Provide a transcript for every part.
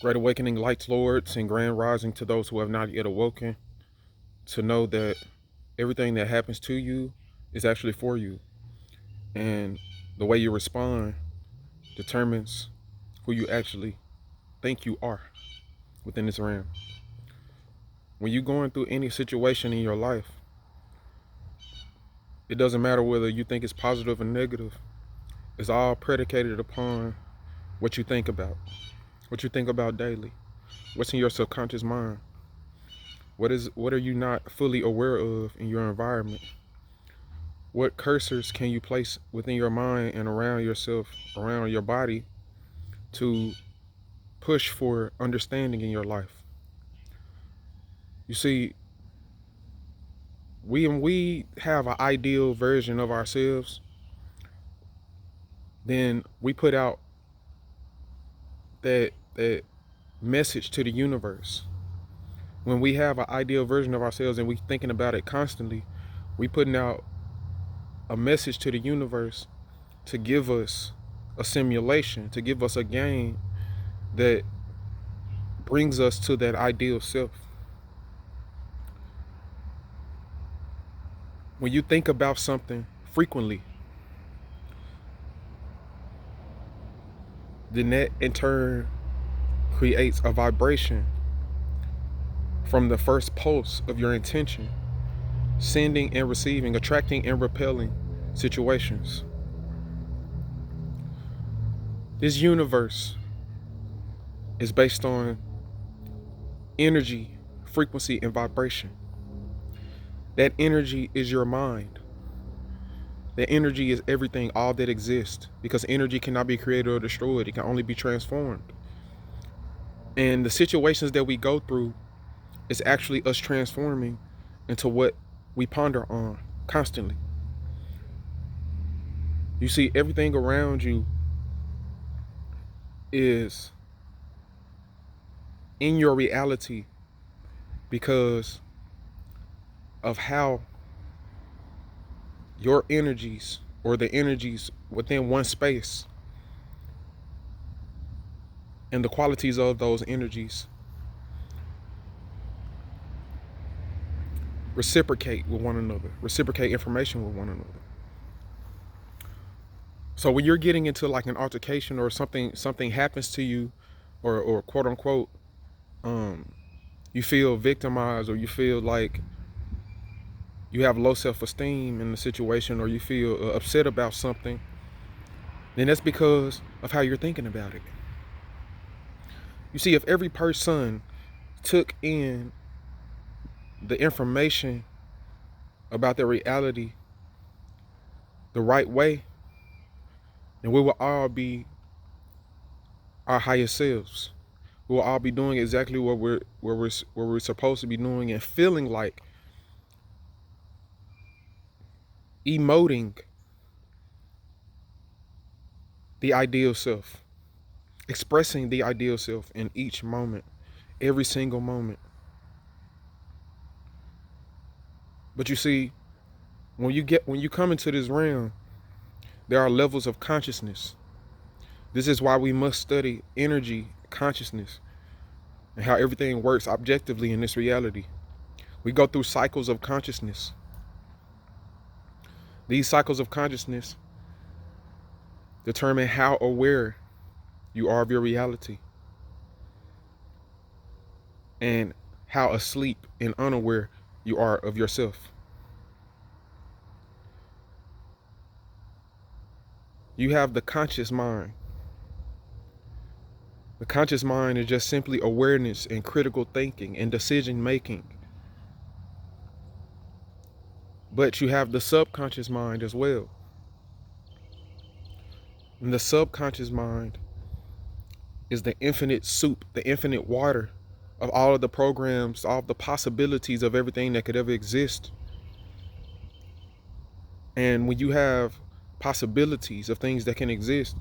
Great awakening, lights, lords, and grand rising to those who have not yet awoken, to know that everything that happens to you is actually for you. And the way you respond determines who you actually think you are within this realm. When you're going through any situation in your life, it doesn't matter whether you think it's positive or negative. It's all predicated upon what you think about, what you think about daily, what's in your subconscious mind. What are you not fully aware of in your environment? What cursors can you place within your mind and around yourself, around your body, to push for understanding in your life? You see, when we have an ideal version of ourselves, then we put out that message to the universe. When we have an ideal version of ourselves and we thinking about it constantly, we putting out a message to the universe to give us a simulation, to give us a game that brings us to that ideal self. When you think about something frequently, then that in turn creates a vibration from the first pulse of your intention, sending and receiving, attracting and repelling situations. This universe is based on energy, frequency, and vibration. That energy is your mind. That energy is everything, all that exists, because energy cannot be created or destroyed. It can only be transformed. And the situations that we go through is actually us transforming into what we ponder on constantly. You see, everything around you is in your reality because of how your energies, or the energies within one space, and the qualities of those energies reciprocate with one another, reciprocate information with one another. So when you're getting into like an altercation or something happens to you, or quote unquote, you feel victimized, or you feel like you have low self-esteem in the situation, or you feel upset about something, then that's because of how you're thinking about it. You see, if every person took in the information about their reality the right way, then we will all be our highest selves. We will all be doing exactly what we're supposed to be doing, and feeling like, emoting the ideal self, expressing the ideal self in each moment, every single moment. But you see, when you come into this realm, there are levels of consciousness. This is why we must study energy, consciousness, and how everything works objectively in this reality. We go through cycles of consciousness. These cycles of consciousness determine how aware you are of your reality, and how asleep and unaware you are of yourself. You have the conscious mind. The conscious mind is just simply awareness and critical thinking and decision making. But you have the subconscious mind as well. And the subconscious mind is the infinite soup, the infinite water of all of the programs, all of the possibilities of everything that could ever exist. And when you have possibilities of things that can exist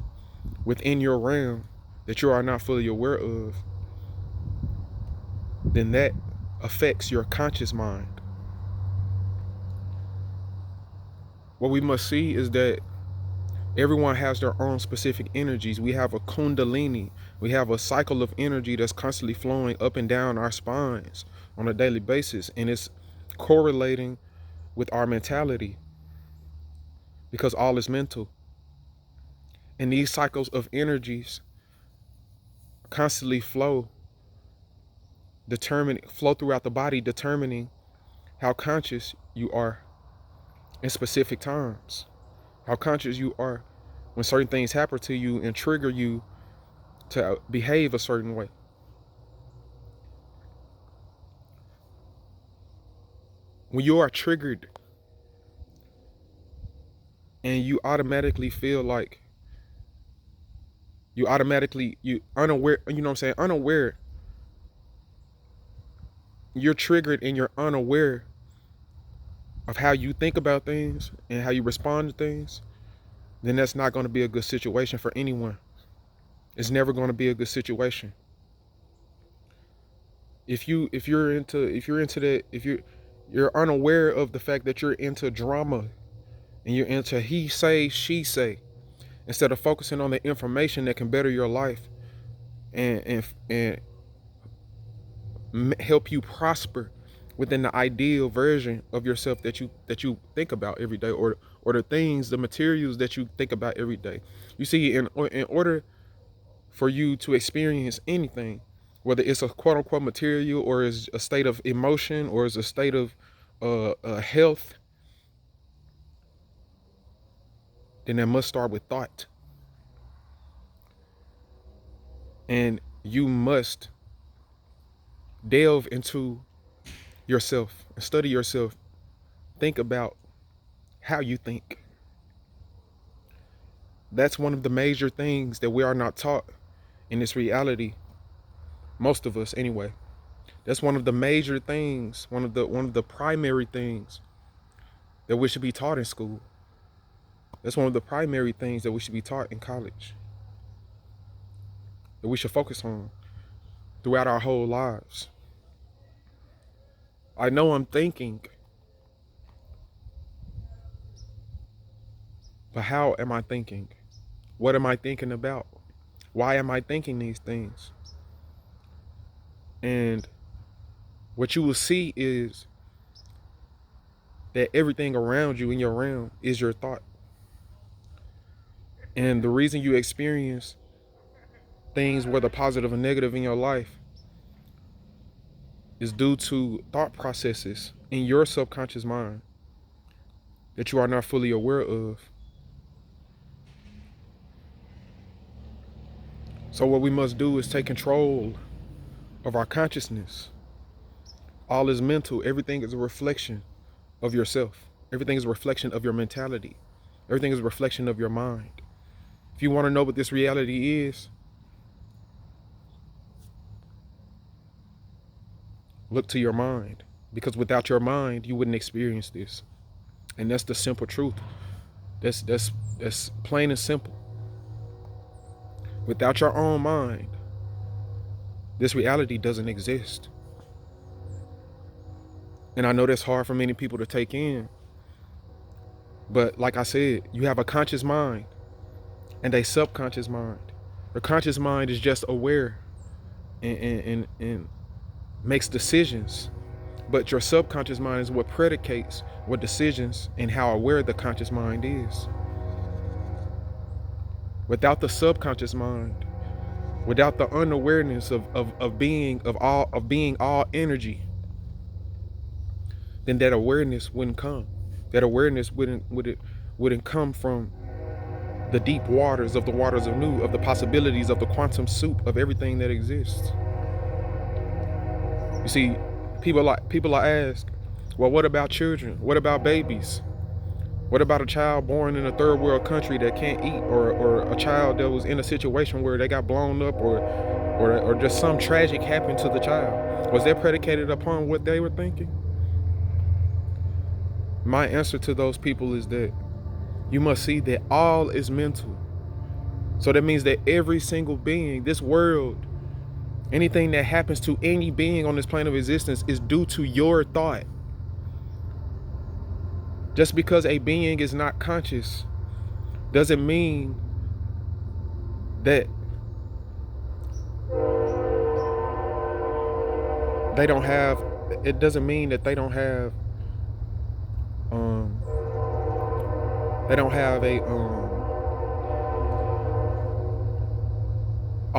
within your realm that you are not fully aware of, then that affects your conscious mind. What we must see is that Everyone has their own specific energies. We have a kundalini. We have a cycle of energy that's constantly flowing up and down our spines on a daily basis. And it's correlating with our mentality, because all is mental. And these cycles of energies constantly flow throughout the body, determining how conscious you are in specific times, how conscious you are when certain things happen to you and trigger you to behave a certain way. When you are triggered and you automatically feel like you unaware, you know what I'm saying, unaware, you're triggered and you're unaware of how you think about things and how you respond to things, then that's not going to be a good situation for anyone. It's never going to be a good situation. If you're unaware of the fact that you're into drama and you're into he say, she say, instead of focusing on the information that can better your life and help you prosper within the ideal version of yourself that you think about every day, or the materials that you think about every day. You see, in order for you to experience anything, whether it's a quote unquote material or is a state of emotion or is a state of health, then that must start with thought. And you must delve into yourself and study yourself. Think about how you think. That's one of the major things that we are not taught in this reality. Most of us, anyway. That's one of the major things, one of the primary things that we should be taught in school. That's one of the primary things that we should be taught in college, that we should focus on throughout our whole lives. I know I'm thinking, but how am I thinking? What am I thinking about? Why am I thinking these things? And what you will see is that everything around you in your realm is your thought. And the reason you experience things, whether positive or negative, in your life is due to thought processes in your subconscious mind that you are not fully aware of. So what we must do is take control of our consciousness. All is mental. Everything is a reflection of yourself. Everything is a reflection of your mentality. Everything is a reflection of your mind. If you want to know what this reality is, look to your mind, because without your mind, you wouldn't experience this. And that's the simple truth. That's plain and simple. Without your own mind, this reality doesn't exist. And I know that's hard for many people to take in. But like I said, you have a conscious mind and a subconscious mind. The conscious mind is just aware and makes decisions. But your subconscious mind is what predicates what decisions and how aware the conscious mind is. Without the subconscious mind, without the unawareness of being all energy, then that awareness wouldn't come. That awareness wouldn't come from the deep waters of new, of the possibilities of the quantum soup of everything that exists. You see, people are asked, well, what about children? What about babies? What about a child born in a third world country that can't eat, or a child that was in a situation where they got blown up, or just some tragic happened to the child? Was that predicated upon what they were thinking? My answer to those people is that you must see that all is mental. So that means that every single being, this world, anything that happens to any being on this plane of existence is due to your thought. Just because a being is not conscious doesn't mean that they don't have, it doesn't mean that um they don't have a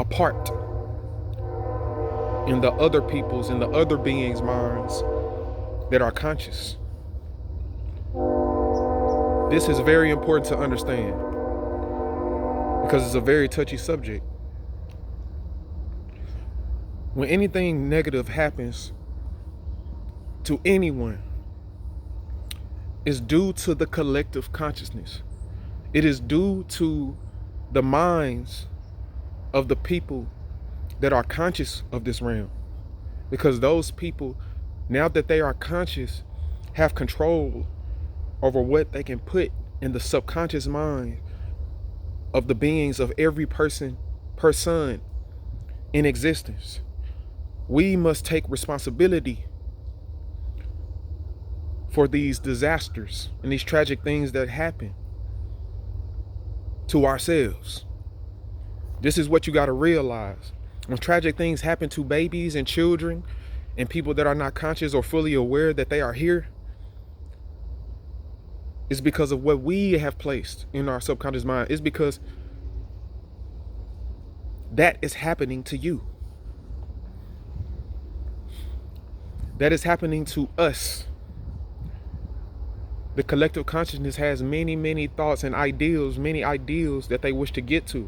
part in the other people's, in the other beings' minds that are conscious. This is very important to understand because it's a very touchy subject. When anything negative happens to anyone, it's due to the collective consciousness. It is due to the minds of the people that are conscious of this realm. Because those people, now that they are conscious, have control over what they can put in the subconscious mind of the beings of every person in existence. We must take responsibility for these disasters and these tragic things that happen to ourselves. This is what you got to realize. When tragic things happen to babies and children and people that are not conscious or fully aware that they are here, it's because of what we have placed in our subconscious mind. It's because that is happening to you. That is happening to us. The collective consciousness has many, many thoughts and ideals, many ideals that they wish to get to.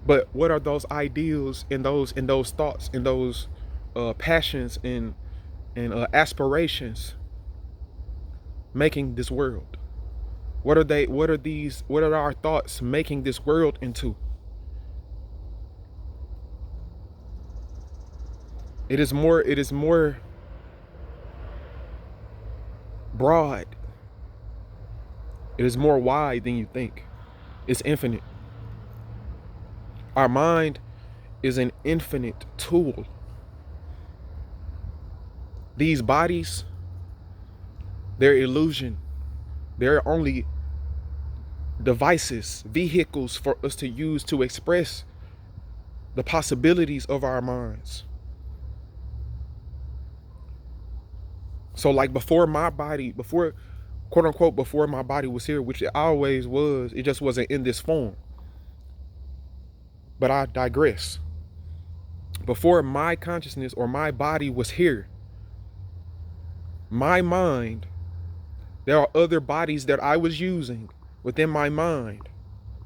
But what are those ideals and those thoughts and those passions and aspirations making this world? What are they? What are our thoughts making this world into? It is more broad. It is more wide than you think. It's infinite. Our mind is an infinite tool. These bodies, they're illusion. They're only devices, vehicles for us to use to express the possibilities of our minds. So like before my body, quote unquote, before my body was here, which it always was, it just wasn't in this form. But I digress. Before my consciousness or my body was here, my mind, there are other bodies that I was using within my mind.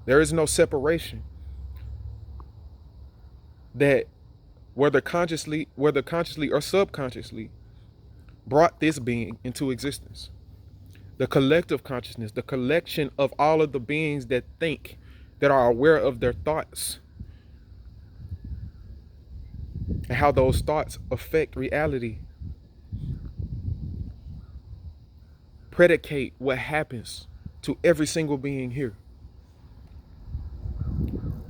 There is no separation. That whether consciously or subconsciously brought this being into existence. The collective consciousness, the collection of all of the beings that think, that are aware of their thoughts, and how those thoughts affect reality, predicate what happens to every single being here.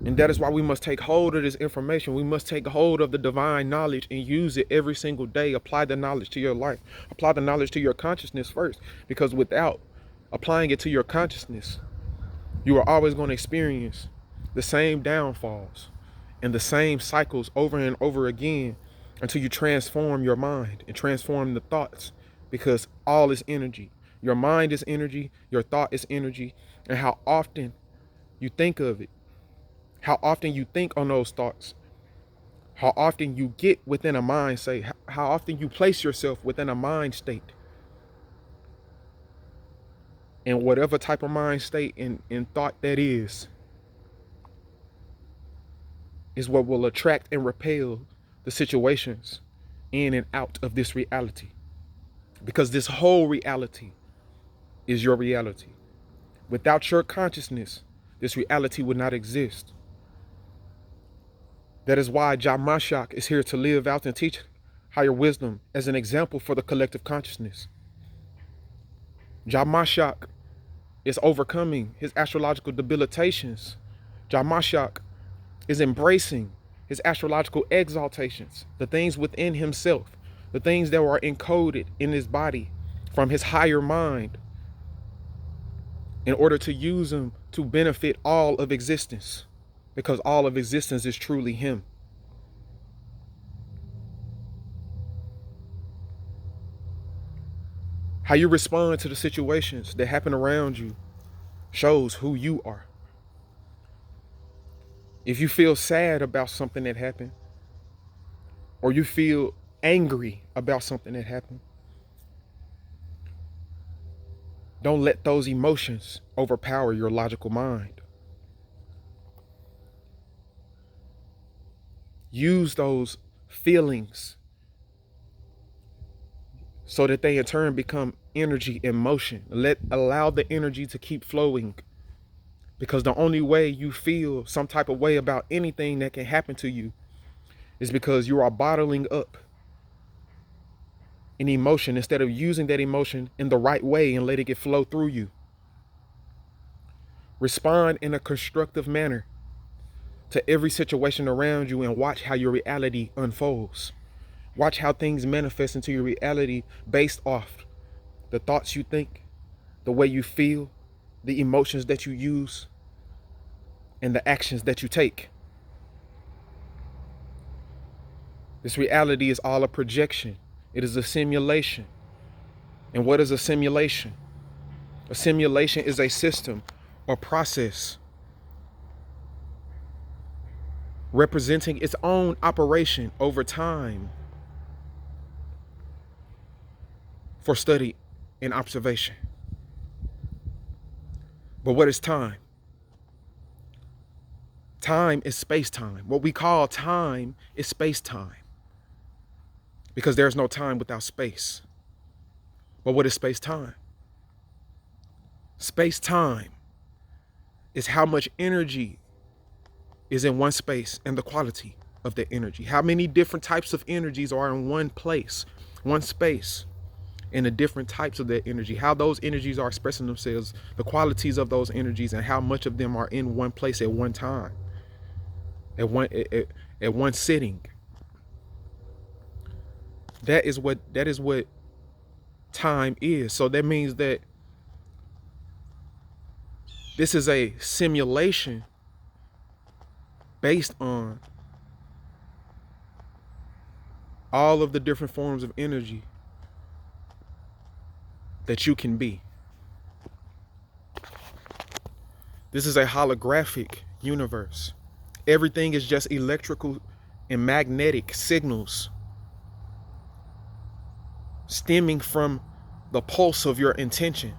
And that is why we must take hold of this information. We must take hold of the divine knowledge and use it every single day. Apply the knowledge to your life. Apply the knowledge to your consciousness first. Because without applying it to your consciousness, you are always going to experience the same downfalls and the same cycles over and over again until you transform your mind and transform the thoughts. Because all is energy. Your mind is energy. Your thought is energy. And how often you think of it, how often you think on those thoughts, how often you get within a mind state, how often you place yourself within a mind state. And whatever type of mind state and thought that is what will attract and repel the situations in and out of this reality. Because this whole reality is your reality. Without your consciousness, this reality would not exist. That is why JAH is here to live out and teach higher wisdom as an example for the collective consciousness. JAH is overcoming his astrological debilitations. JAH is embracing his astrological exaltations, the things within himself, the things that were encoded in his body from his higher mind. in order to use them to benefit all of existence, because all of existence is truly him. How you respond to the situations that happen around you shows who you are. If you feel sad about something that happened, or you feel angry about something that happened, don't let those emotions overpower your logical mind. Use those feelings so that they in turn become energy and motion. Allow the energy to keep flowing, because the only way you feel some type of way about anything that can happen to you is because you are bottling up an emotion instead of using that emotion in the right way and letting it flow through you. Respond in a constructive manner to every situation around you and watch how your reality unfolds. Watch how things manifest into your reality based off the thoughts you think, the way you feel, the emotions that you use, and the actions that you take. This reality is all a projection. It is a simulation. And what is a simulation? A simulation is a system or process representing its own operation over time for study and observation. But what is time? Time is space-time. What we call time is space-time, because there's no time without space. But what is space-time? Space-time is how much energy is in one space and the quality of the energy. How many different types of energies are in one place, one space, and the different types of that energy, how those energies are expressing themselves, the qualities of those energies, and how much of them are in one place at one time, at one sitting. That is what time is. So that means that this is a simulation based on all of the different forms of energy that you can be. This is a holographic universe. Everything is just electrical and magnetic signals stemming from the pulse of your intention,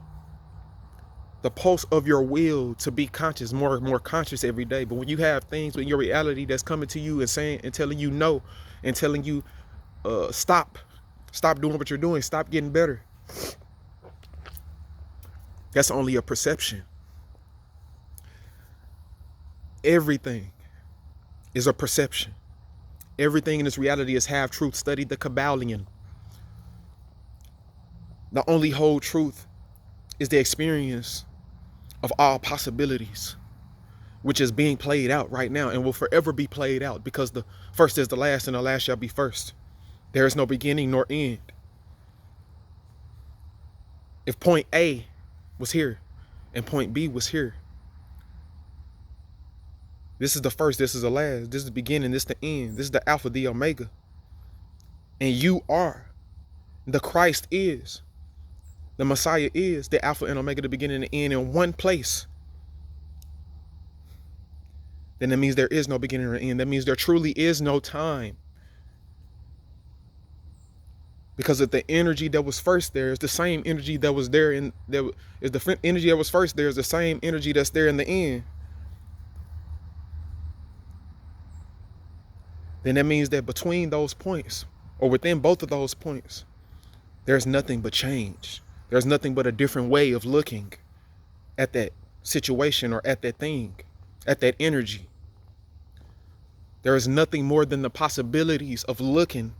the pulse of your will to be conscious, more and more conscious every day. But when you have things in your reality that's coming to you and saying and telling you no, and telling you stop doing what you're doing, stop getting better, that's only a perception. Everything is a perception. Everything in this reality is half truth. Study the Kabbalion. The only whole truth is the experience of all possibilities, which is being played out right now and will forever be played out, because the first is the last and the last shall be first. There is no beginning nor end. If point A was here and point B was here, this is the first, this is the last, this is the beginning, this is the end, this is the Alpha, the Omega. And you are, the Christ is, the Messiah is the Alpha and Omega, the beginning and the end, in one place. Then that means there is no beginning or end. That means there truly is no time. Because if the energy that was first there is the same energy that was there, and there is the energy that was first there is the same energy that's there in the end, then that means that between those points, or within both of those points, there's nothing but change. There's nothing but a different way of looking at that situation or at that thing, at that energy. There is nothing more than the possibilities of looking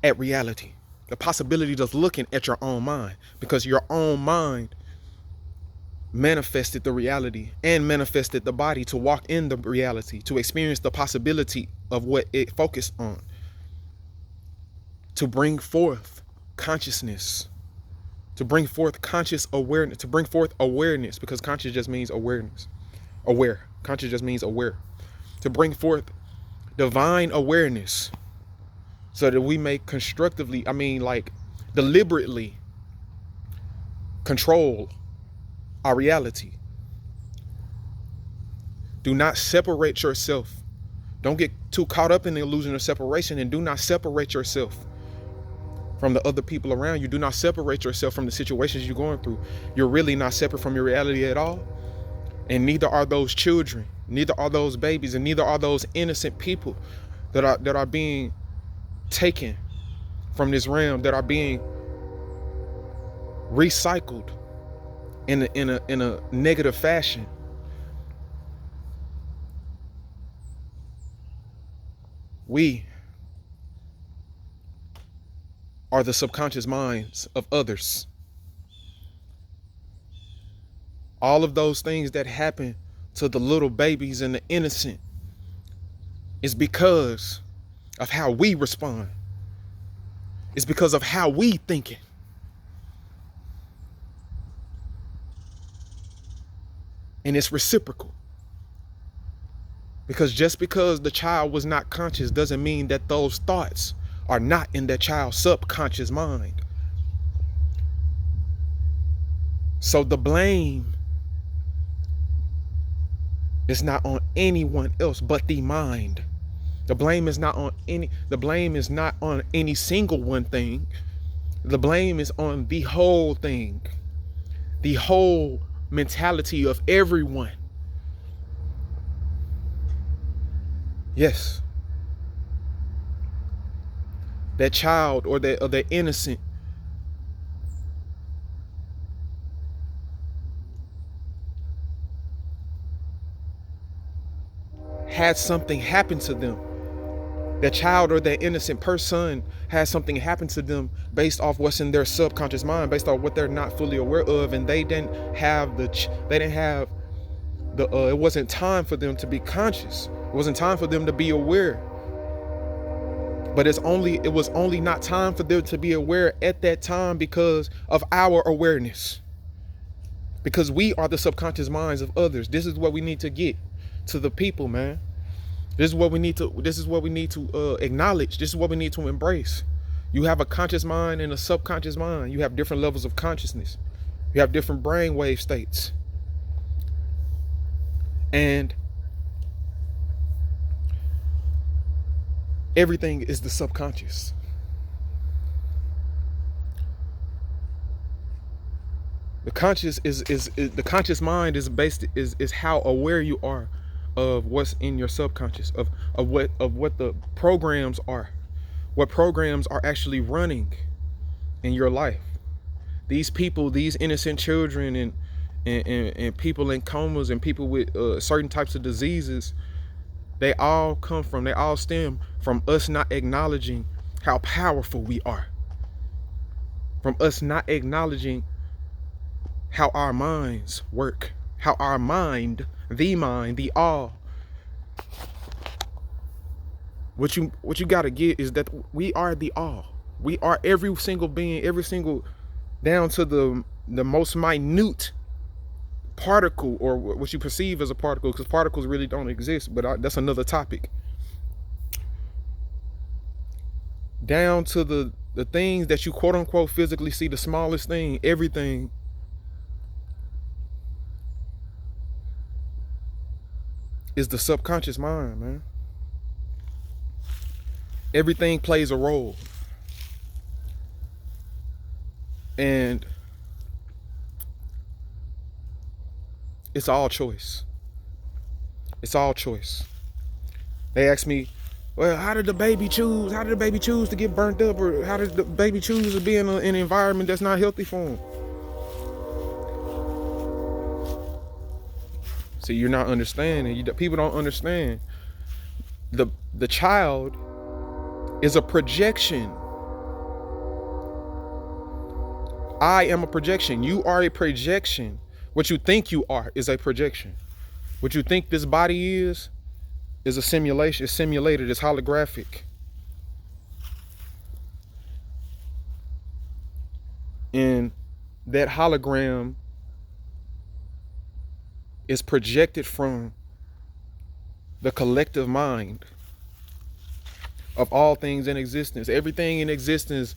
at reality, the possibilities of looking at your own mind, because your own mind manifested the reality and manifested the body to walk in the reality, to experience the possibility of what it focused on, to bring forth consciousness to bring forth conscious awareness, to bring forth awareness, because conscious just means awareness. Aware. Conscious just means aware. To bring forth divine awareness so that we may constructively, like deliberately control our reality. Do not separate yourself. Don't get too caught up in the illusion of separation, and do not separate yourself from the other people around you. Do not separate yourself from the situations you're going through. You're really not separate from your reality at all. And neither are those children, neither are those babies, and neither are those innocent people that are being taken from this realm, that are being recycled in a negative fashion. We are the subconscious minds of others. All of those things that happen to the little babies and the innocent is because of how we respond. It's because of how we thinking. And it's reciprocal. Because just because the child was not conscious doesn't mean that those thoughts are not in that child's subconscious mind. So the blame is not on anyone else but the mind. The blame is not on any single one thing. The blame is on the whole thing. The whole mentality of everyone. Yes. That child or the innocent had something happen to them. That child or that innocent person has something happen to them based off what's in their subconscious mind, based off what they're not fully aware of, and it wasn't time for them to be conscious. It wasn't time for them to be aware. But it was only not time for them to be aware at that time because of our awareness. Because we are the subconscious minds of others. This is what we need to get to the people, man. This is what we need to acknowledge. This is what we need to embrace. You have a conscious mind and a subconscious mind. You have different levels of consciousness. You have different brainwave states. And everything is the subconscious. The conscious mind is how aware you are of what's in your subconscious, of what the programs are, what programs are actually running in your life. These people, these innocent children and people in comas and people with certain types of diseases, they all stem from us not acknowledging how powerful we are, from us not acknowledging how our minds work, how our mind, the all. What you got to get is that we are the all. We are every single being, down to the most minute particle, or what you perceive as a particle, because particles really don't exist, but that's another topic. Down to the things that you quote unquote physically see, the smallest thing, everything is the subconscious mind, man. Everything plays a role. And it's all choice. It's all choice. They ask me, well, how did the baby choose? How did the baby choose to get burnt up? Or how did the baby choose to be in an environment that's not healthy for him? See, you're not understanding. People don't understand. The child is a projection. I am a projection. You are a projection. What you think you are is a projection. What you think this body is a simulation. It's simulated. It's holographic. And that hologram is projected from the collective mind of all things in existence. Everything in existence,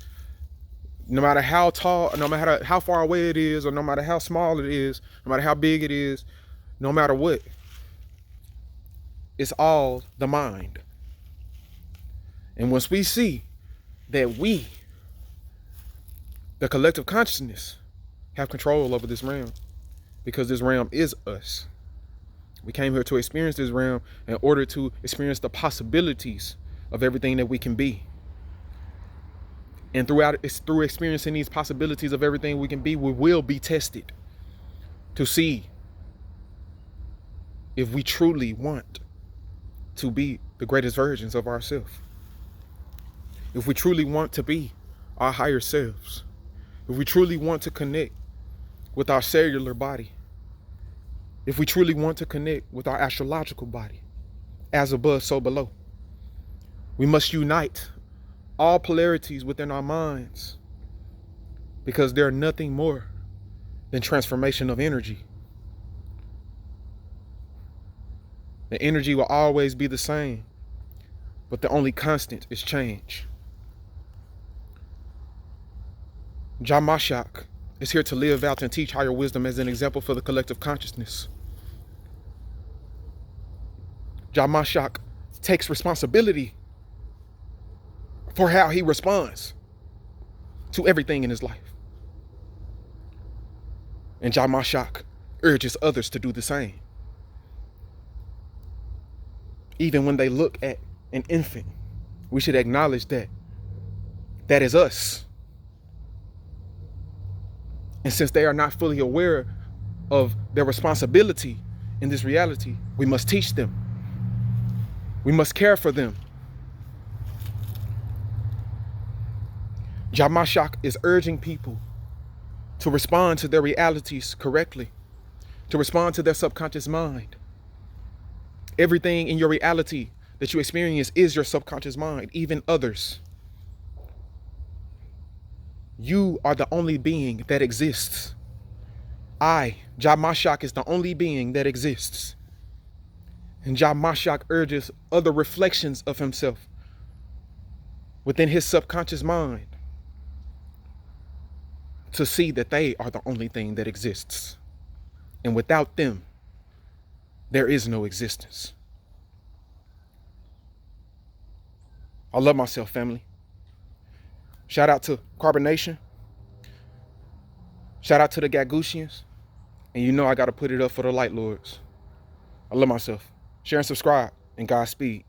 no matter how tall, no matter how far away it is, or no matter how small it is, no matter how big it is, no matter what, it's all the mind. And once we see that we, the collective consciousness, have control over this realm, because this realm is us. We came here to experience this realm in order to experience the possibilities of everything that we can be. And it's through experiencing these possibilities of everything we can be, we will be tested to see if we truly want to be the greatest versions of ourselves. If we truly want to be our higher selves. If we truly want to connect with our cellular body. If we truly want to connect with our astrological body. As above, so below. We must unite all polarities within our minds, because they're nothing more than transformation of energy. The energy will always be the same, but the only constant is change. JAH MASHIAC is here to live out and teach higher wisdom as an example for the collective consciousness. JAH MASHIAC takes responsibility for how he responds to everything in his life. And JAH MASHIAC urges others to do the same. Even when they look at an infant, we should acknowledge that that is us. And since they are not fully aware of their responsibility in this reality, we must teach them. We must care for them. JAH MASHIAC is urging people to respond to their realities correctly, to respond to their subconscious mind. Everything in your reality that you experience is your subconscious mind, even others. You are the only being that exists. JAH MASHIAC, is the only being that exists. And JAH MASHIAC urges other reflections of himself within his subconscious mind to see that they are the only thing that exists. And without them, there is no existence. I love myself, family. Shout out to Carbonation. Shout out to the Gagusians. And you know I got to put it up for the Light Lords. I love myself. Share and subscribe, and Godspeed.